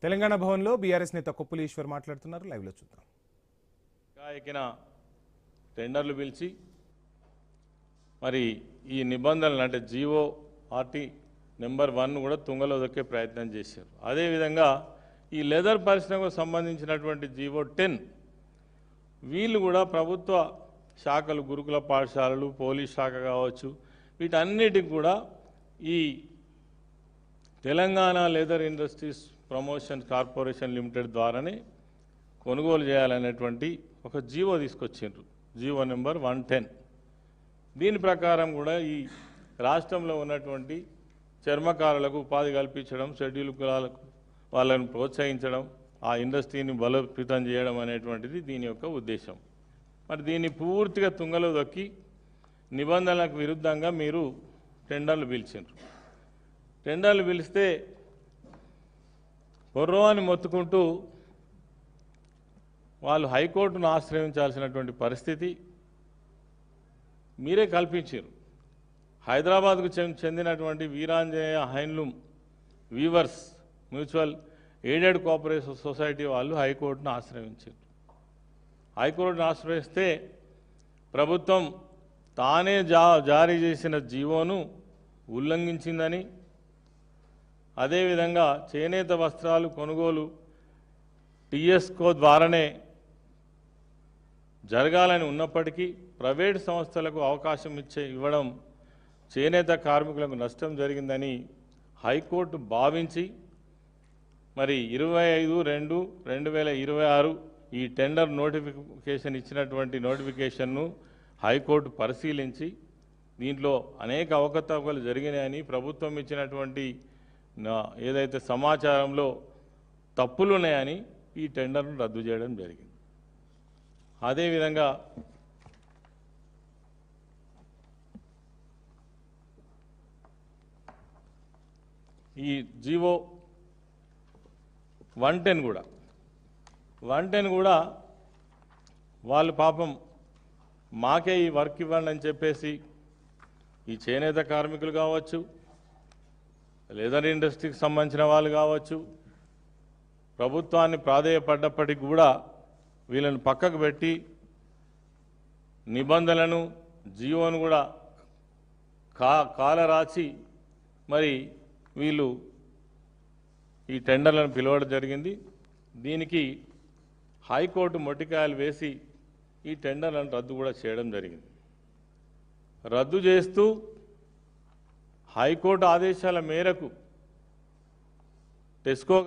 తెలంగాణ భవన్లో బీఆర్ఎస్ నేత కొప్పుల ఈశ్వర్ మాట్లాడుతున్నారు. లైవ్ లో చూద్దాం. ఎక్కిన టెండర్లు పిలిచి మరి ఈ నిబంధనలు అంటే జీవో ఆర్టీ నెంబర్ 1 కూడా తుంగలో దొక్కే ప్రయత్నం చేశారు. అదేవిధంగా ఈ లెదర్ పరిశ్రమకు సంబంధించినటువంటి జీవో 10 వీళ్ళు కూడా ప్రభుత్వ శాఖలు, గురుకుల పాఠశాలలు, పోలీస్ శాఖ కావచ్చు, వీటన్నిటికి కూడా ఈ Telangana leather industries promotion corporation limited ద్వారానే కొనుగోలు చేయాలనేటువంటి ఒక జీవో తీసుకొచ్చిండ్రు, జీవో నెంబర్ 110. దీని ప్రకారం కూడా ఈ రాష్ట్రంలో ఉన్నటువంటి చర్మకారులకు ఉపాధి కల్పించడం, షెడ్యూల్ కులాలకు వాళ్ళని ప్రోత్సహించడం, ఆ ఇండస్ట్రీని బలోపేతం చేయడం అనేటువంటిది దీని యొక్క ఉద్దేశం. మరి దీన్ని పూర్తిగా తుంగలో దొక్కి నిబంధనలకు విరుద్ధంగా మీరు టెండర్లు పిలిచిండ్రు. టెండర్లు పిలిస్తే బొర్రోని మొత్తుకుంటూ వాళ్ళు హైకోర్టును ఆశ్రయించాల్సినటువంటి పరిస్థితి మీరే కల్పించారు. హైదరాబాద్కు చెందినటువంటి Veeranjaneya handloom weavers mutual aided cooperative society వాళ్ళు హైకోర్టును ఆశ్రయించారు. హైకోర్టును ఆశ్రయిస్తే ప్రభుత్వం తానే జారీ చేసిన జీవోను ఉల్లంఘించిందని, అదేవిధంగా చేనేత వస్త్రాలు కొనుగోలు టీఎస్కో ద్వారానే జరగాలని ఉన్నప్పటికీ ప్రైవేట్ సంస్థలకు అవకాశం ఇవ్వడం చేనేత కార్మికులకు నష్టం జరిగిందని హైకోర్టు భావించి మరి 25/2/2026 ఈ టెండర్ నోటిఫికేషన్ ఇచ్చినటువంటి నోటిఫికేషన్ను హైకోర్టు పరిశీలించి దీంట్లో అనేక అవకతవకలు జరిగినాయని, ప్రభుత్వం ఇచ్చినటువంటి ఏదైతే సమాచారంలో తప్పులు ఉన్నాయని ఈ టెండర్ను రద్దు చేయడం జరిగింది. అదేవిధంగా ఈ జీవో 110 కూడా వాళ్ళు పాపం మాకే ఈ వర్క్ ఇవ్వండి అని చెప్పేసి ఈ చేనేత కార్మికులు కావచ్చు, లెదర్ ఇండస్ట్రీకి సంబంధించిన వాళ్ళు కావచ్చు, ప్రభుత్వాన్ని ప్రాధేయపడ్డప్పటికి కూడా వీళ్ళని పక్కకు పెట్టి నిబంధనలను జీవోను కూడా కాలరాచి మరి వీళ్ళు ఈ టెండర్లను పిలవడం జరిగింది. దీనికి హైకోర్టు మొట్టికాయలు వేసి ఈ టెండర్లను రద్దు కూడా చేయడం జరిగింది. రద్దు చేస్తూ హైకోర్టు ఆదేశాల మేరకు టెస్కో